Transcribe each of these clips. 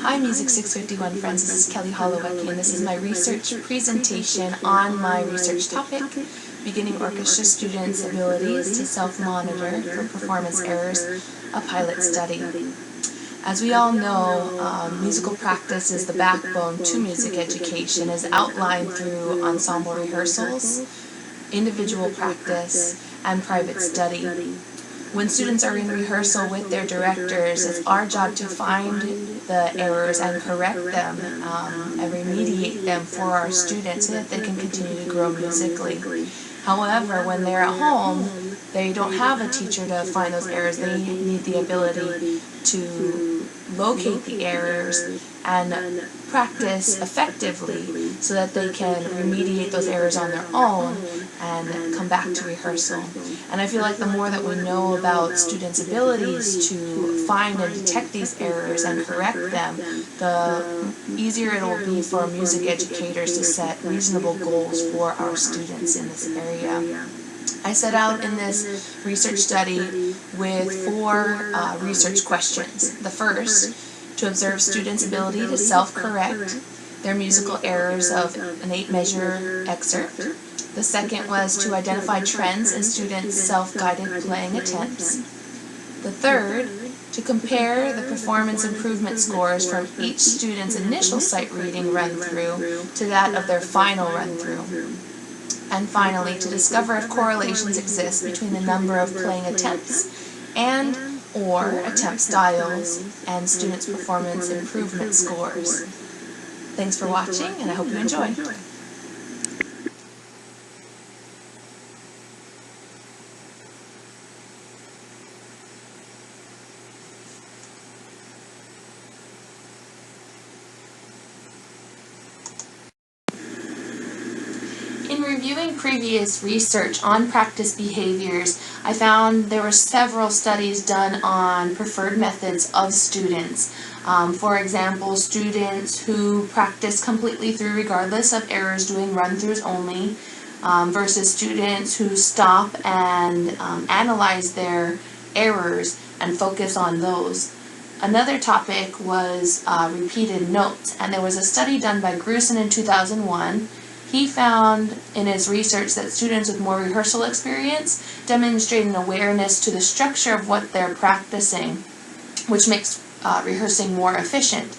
Hi Music 651 friends, this is Kelly Holowecki, and this is my research presentation on my research topic, Beginning Orchestra Students' Abilities to Self-Monitor for Performance Errors, a Pilot Study. As we all know, musical practice is the backbone to music education, as outlined through ensemble rehearsals, individual practice, and private study. When students are in rehearsal with their directors, it's our job to find the errors and correct them and remediate them for our students so that they can continue to grow musically. However, when they're at home, they don't have a teacher to find those errors. They need the ability to locate the errors and practice effectively so that they can remediate those errors on their own and come back to rehearsal. And I feel like the more that we know about students' abilities to find and detect these errors and correct them, the easier it will be for music educators to set reasonable goals for our students in this area. I set out in this research study with 4 research questions. The first, to observe students' ability to self-correct their musical errors of an 8-measure excerpt. The second was to identify trends in students' self-guided playing attempts. The third, to compare the performance improvement scores from each student's initial sight reading run-through to that of their final run-through. And finally, to discover if correlations exist between the number of playing attempts and/or attempt styles and students' performance improvement scores. Thanks for watching, and I hope you enjoy. In reviewing previous research on practice behaviors, I found there were several studies done on preferred methods of students. For example, students who practice completely through regardless of errors, doing run-throughs only, versus students who stop and analyze their errors and focus on those. Another topic was repeated notes, and there was a study done by Grusin in 2001. He found in his research that students with more rehearsal experience demonstrate an awareness to the structure of what they're practicing, which makes rehearsing more efficient.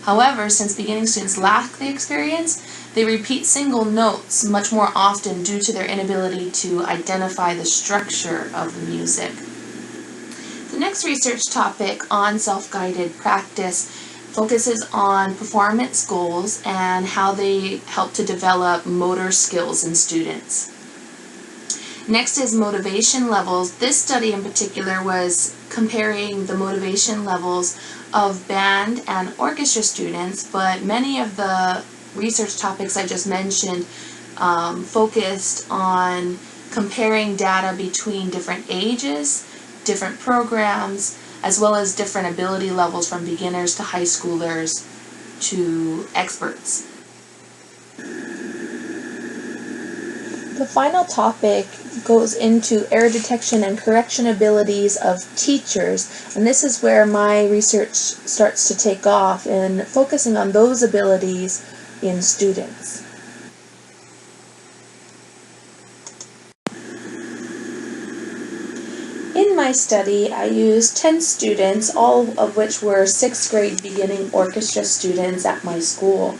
However, since beginning students lack the experience, they repeat single notes much more often due to their inability to identify the structure of the music. The next research topic on self-guided practice focuses on performance goals and how they help to develop motor skills in students. Next is motivation levels. This study in particular was comparing the motivation levels of band and orchestra students, but many of the research topics I just mentioned focused on comparing data between different ages, different programs, as well as different ability levels from beginners to high schoolers to experts. The final topic goes into error detection and correction abilities of teachers, and this is where my research starts to take off in focusing on those abilities in students. In my study, I used 10 students, all of which were 6th grade beginning orchestra students at my school.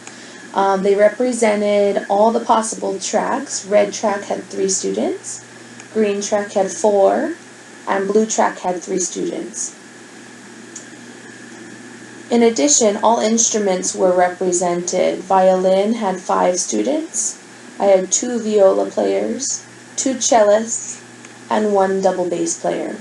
They represented all the possible tracks. Red track had 3 students, green track had 4, and blue track had 3 students. In addition, all instruments were represented. Violin had 5 students. I had 2 viola players, 2 cellists, and 1 double bass player.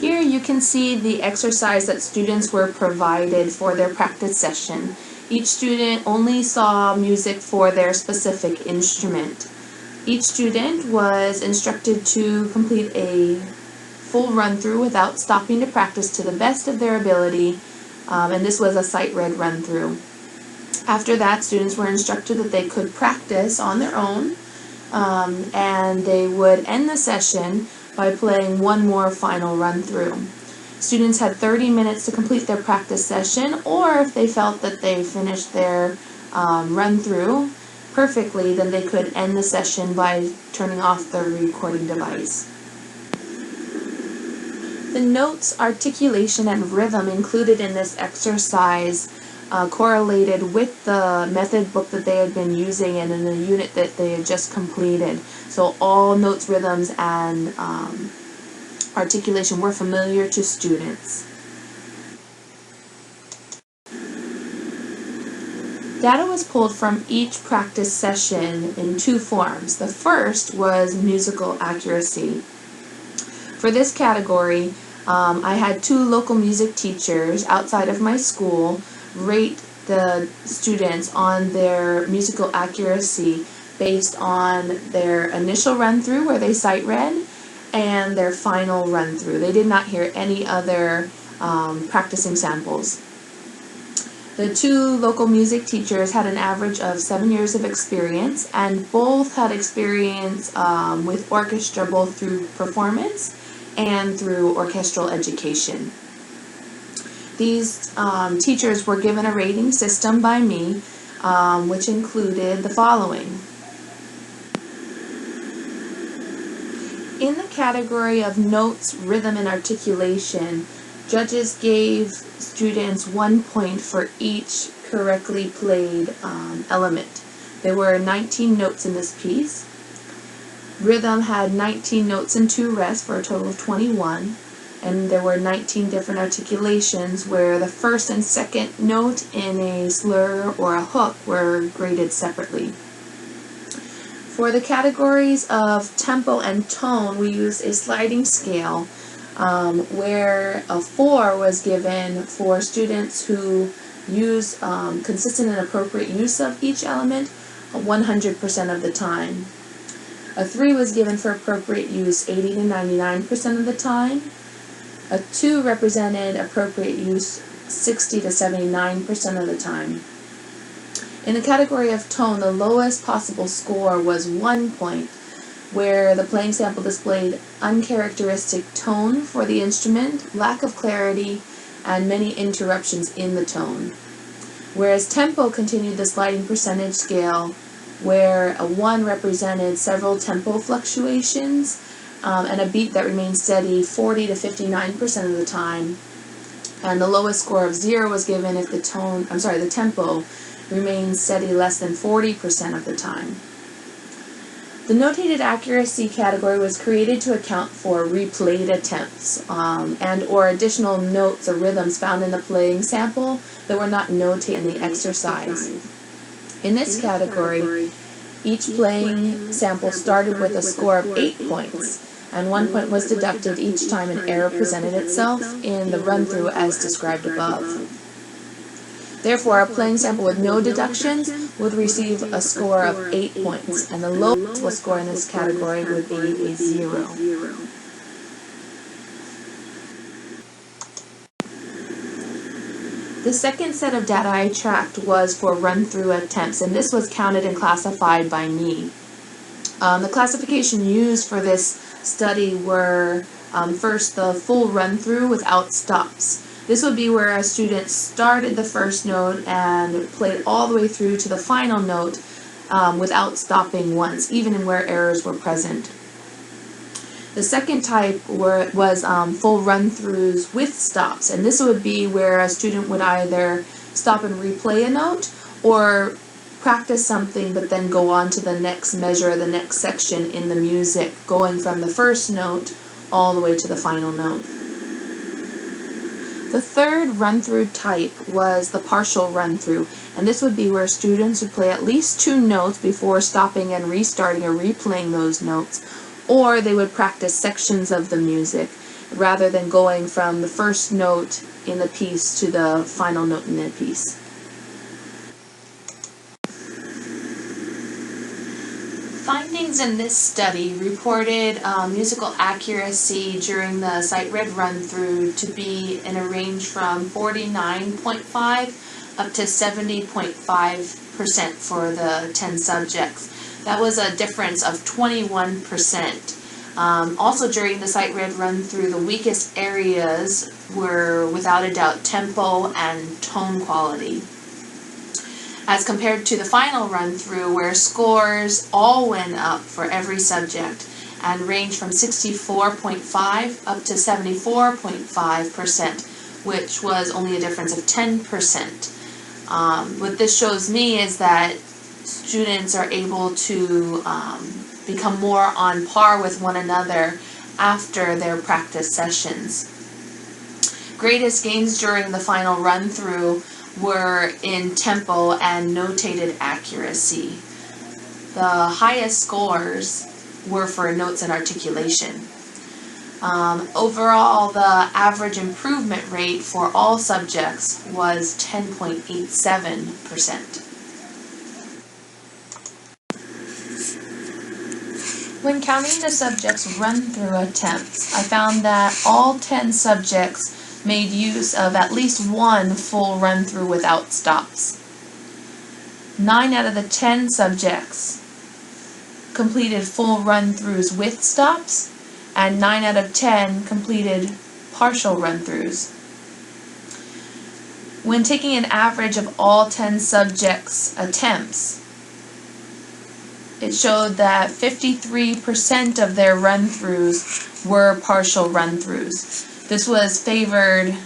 Here you can see the exercise that students were provided for their practice session. Each student only saw music for their specific instrument. Each student was instructed to complete a full run-through without stopping to practice to the best of their ability, and this was a sight-read run-through. After that, students were instructed that they could practice on their own, and they would end the session by playing one more final run-through. Students had 30 minutes to complete their practice session, or if they felt that they finished their run-through perfectly, then they could end the session by turning off the recording device. The notes, articulation, and rhythm included in this exercise correlated with the method book that they had been using and in the unit that they had just completed. So all notes, rhythms, and articulation were familiar to students. Data was pulled from each practice session in two forms. The first was musical accuracy. For this category, I had two local music teachers outside of my school rate the students on their musical accuracy based on their initial run-through where they sight read and their final run-through. They did not hear any other practicing samples. The two local music teachers had an average of 7 years of experience, and both had experience with orchestra both through performance and through orchestral education. These teachers were given a rating system by me, which included the following. In the category of notes, rhythm, and articulation, judges gave students 1 point for each correctly played element. There were 19 notes in this piece. Rhythm had 19 notes and 2 rests for a total of 21. And there were 19 different articulations where the first and second note in a slur or a hook were graded separately. For the categories of tempo and tone, we used a sliding scale where a 4 was given for students who use consistent and appropriate use of each element 100% of the time. A 3 was given for appropriate use 80 to 99% of the time. A 2 represented appropriate use 60 to 79% of the time. In the category of tone, the lowest possible score was 1 point, where the playing sample displayed uncharacteristic tone for the instrument, lack of clarity, and many interruptions in the tone. Whereas tempo continued the sliding percentage scale, where a 1 represented several tempo fluctuations, and a beat that remained steady 40 to 59% of the time, and the lowest score of 0 was given if the tempo remained steady less than 40% of the time. The notated accuracy category was created to account for replayed attempts and or additional notes or rhythms found in the playing sample that were not notated in the exercise. In this category, each playing sample started with a score of 8 points, and 1 point was deducted each time an error presented itself in the run-through as described above. Therefore, a playing sample with no deductions would receive a score of 8 points, and the lowest score in this category would be a 0. The second set of data I tracked was for run-through attempts, and this was counted and classified by me. The classification used for this study were first the full run-through without stops. This would be where a student started the first note and played all the way through to the final note without stopping once, even where errors were present. The second type was full run-throughs with stops, and this would be where a student would either stop and replay a note or practice something but then go on to the next measure, the next section in the music, going from the first note all the way to the final note. The third run-through type was the partial run-through, and this would be where students would play at least 2 notes before stopping and restarting or replaying those notes, or they would practice sections of the music rather than going from the first note in the piece to the final note in the piece. Findings in this study reported musical accuracy during the sight read run-through to be in a range from 49.5 up to 70.5% for the 10 subjects. That was a difference of 21%. Also during the sight read run through, the weakest areas were without a doubt tempo and tone quality, as compared to the final run through where scores all went up for every subject and ranged from 64.5 up to 74.5%, which was only a difference of 10%. What this shows me is that students are able to become more on par with one another after their practice sessions. Greatest gains during the final run-through were in tempo and notated accuracy. The highest scores were for notes and articulation. Overall, the average improvement rate for all subjects was 10.87%. When counting the subjects' run-through attempts, I found that all 10 subjects made use of at least one full run-through without stops. 9 out of the 10 subjects completed full run-throughs with stops, and 9 out of 10 completed partial run-throughs. When taking an average of all 10 subjects' attempts, it showed that 53% of their run-throughs were partial run-throughs. This was favored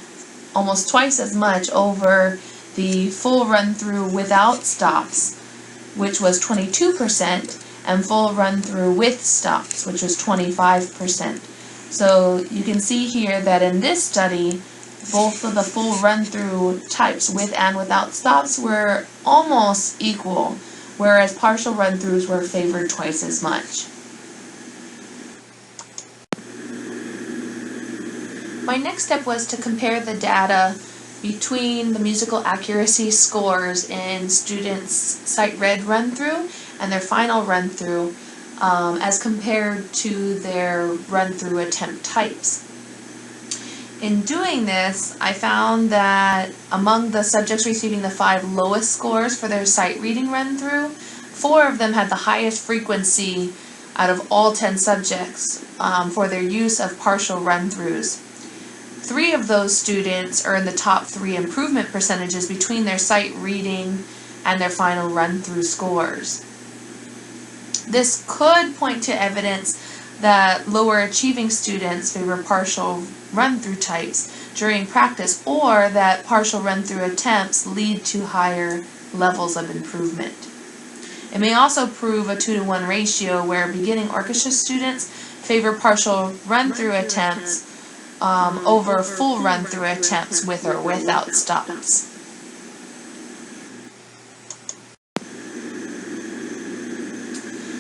almost twice as much over the full run-through without stops, which was 22%, and full run-through with stops, which was 25%. So you can see here that in this study, both of the full run-through types with and without stops were almost equal, whereas partial run-throughs were favored twice as much. My next step was to compare the data between the musical accuracy scores in students' sight read run-through and their final run-through as compared to their run-through attempt types. In doing this, I found that among the subjects receiving the 5 lowest scores for their sight reading run-through, 4 of them had the highest frequency out of all 10 subjects for their use of partial run-throughs. 3 of those students earned the top 3 improvement percentages between their sight reading and their final run-through scores. This could point to evidence that lower achieving students favor partial run-through types during practice, or that partial run-through attempts lead to higher levels of improvement. It may also prove a 2-to-1 ratio where beginning orchestra students favor partial run-through attempts over full run-through attempts with or without stops.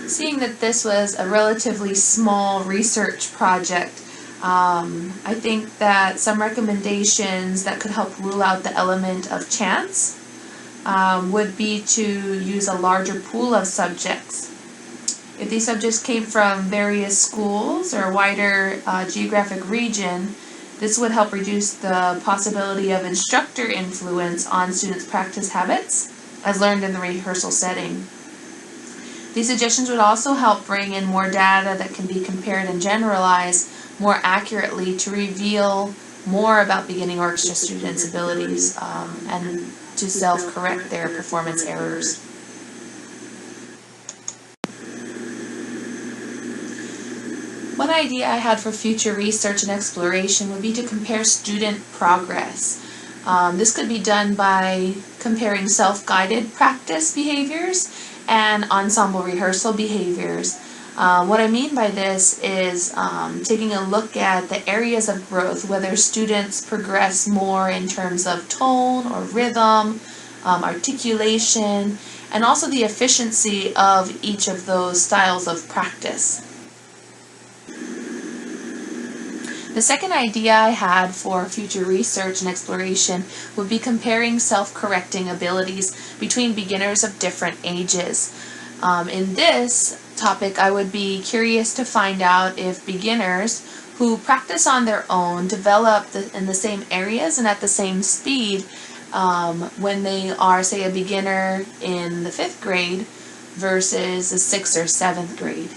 Seeing that this was a relatively small research project, I think that some recommendations that could help rule out the element of chance would be to use a larger pool of subjects. If these subjects came from various schools or a wider geographic region, this would help reduce the possibility of instructor influence on students' practice habits, as learned in the rehearsal setting. These suggestions would also help bring in more data that can be compared and generalized more accurately to reveal more about beginning orchestra students' abilities and to self-correct their performance errors. One idea I had for future research and exploration would be to compare student progress. This could be done by comparing self-guided practice behaviors and ensemble rehearsal behaviors. What I mean by this is taking a look at the areas of growth, whether students progress more in terms of tone or rhythm, articulation, and also the efficiency of each of those styles of practice. The second idea I had for future research and exploration would be comparing self-correcting abilities between beginners of different ages. In this topic, I would be curious to find out if beginners who practice on their own, develop in the same areas and at the same speed, when they are, say, a beginner in the 5th grade versus a 6th or 7th grade.